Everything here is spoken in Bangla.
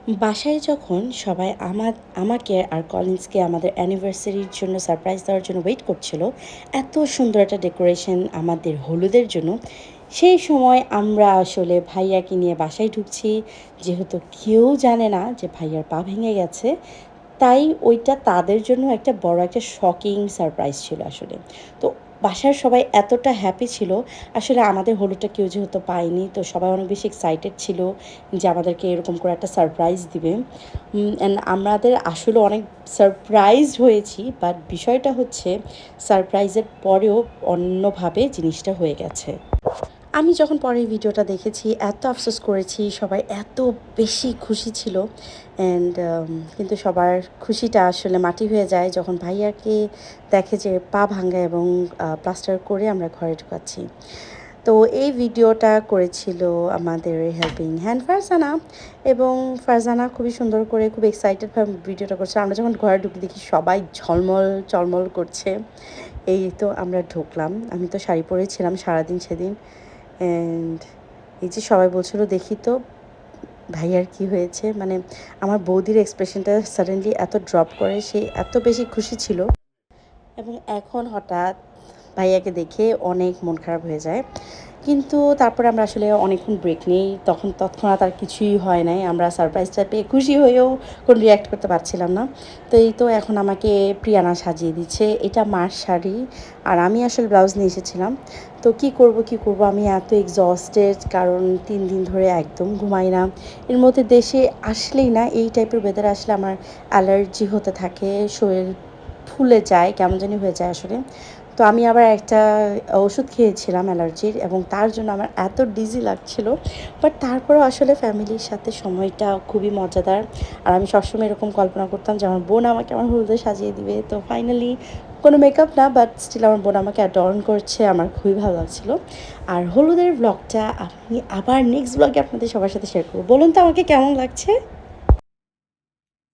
বাসায় যখন সবাই আমাকে আর কলিন্সকে আমাদের অ্যানিভার্সারির জন্য সারপ্রাইজ দেওয়ার জন্য ওয়েট করছিল, এত সুন্দর একটা ডেকোরেশন আমাদের হলুদের জন্য, সেই সময় আমরা আসলে ভাইয়াকে নিয়ে বাসায় ঢুকছি। যেহেতু কেউ জানে না যে ভাইয়ার পা ভেঙে গেছে, তাই ওইটা তাদের জন্য একটা বড় একটা শকিং সারপ্রাইজ ছিল আসলে। তো বাসার সবাই এতটা হ্যাপি ছিল। আসলে আমাদের হলুদটা কেউ যেহেতু পায়নি, তো সবাই অনেক বেশি এক্সাইটেড ছিল যে আমাদেরকে এরকম করে একটা সারপ্রাইজ দিবে। অ্যান্ড আমাদের আসলে অনেক সারপ্রাইজড হয়েছি, বাট বিষয়টা হচ্ছে সারপ্রাইজের পরেও অন্যভাবে জিনিসটা হয়ে গেছে। আমি যখন পরে ভিডিওটা দেখেছি, এত আফসোস করেছি, সবাই এত বেশি খুশি ছিল। অ্যান্ড কিন্তু সবার খুশিটা আসলে মাটি হয়ে যায় যখন ভাইয়াকে দেখে যে পা ভাঙ্গা এবং প্লাস্টার করে আমরা ঘরে ঢুকাচ্ছি। তো এই ভিডিওটা করেছিল আমাদের হেল্পিং হ্যান্ড ফারজানা, এবং ফারজানা খুবই সুন্দর করে খুব এক্সাইটেডভাবে ভিডিওটা করছে। আমরা যখন ঘরে ঢুকে দেখি সবাই ঝলমল চলমল করছে। এই তো আমরা ঢুকলাম, আমি তো শাড়ি পরেছিলাম সারাদিন সেদিন। অ্যান্ড এই যে সবাই বলছিল দেখি তো ভাইয়ার কি হয়েছে, মানে আমার বৌদির এক্সপ্রেশনটা সাডেনলি এত ড্রপ করে, সে এত বেশি খুশি ছিল। এবং এখন হঠাৎ ভাইয়াকে দেখে অনেক মন খারাপ হয়ে যায়। কিন্তু তারপরে আমরা আসলে অনেকক্ষণ ব্রেক নেই, তখন তৎক্ষণাৎ আর কিছুই হয় নাই। আমরা সারপ্রাইজটা পেয়ে খুশি হয়েও কোনো রিয়্যাক্ট করতে পারছিলাম না। তো এই তো এখন আমাকে প্রিয়ানা সাজিয়ে দিচ্ছে। এটা মার শাড়ি, আর আমি আসলে ব্লাউজ নিয়ে এসেছিলাম। তো কী করব, আমি এত এক্সস্টেড, কারণ 3 দিন ধরে একদম ঘুমাই না। এর মধ্যে দেশে আসলেই না, এই টাইপের ওয়েদারে আসলে আমার অ্যালার্জি হতে থাকে, শরীর ফুলে যায়, কেমন জানি হয়ে যায় আসলে। তো আমি আবার একটা ওষুধ খেয়েছিলাম অ্যালার্জির, এবং তার জন্য আমার এত ডিজি লাগছিল। বাট তারপরেও আসলে ফ্যামিলির সাথে সময়টা খুবই মজাদার। আর আমি সবসময় এরকম কল্পনা করতাম যে আমার বোন আমাকে আমার হলুদে সাজিয়ে দিবে। তো ফাইনালি কোনো মেকআপ না, বাট স্টিল আমার বোন আমাকে অ্যাডর্ন করছে, আমার খুবই ভালো লাগছিল। আর হলুদের ব্লগটা আমি আবার নেক্সট ব্লগে আপনাদের সবার সাথে শেয়ার করবো। বলুন তো আমাকে কেমন লাগছে।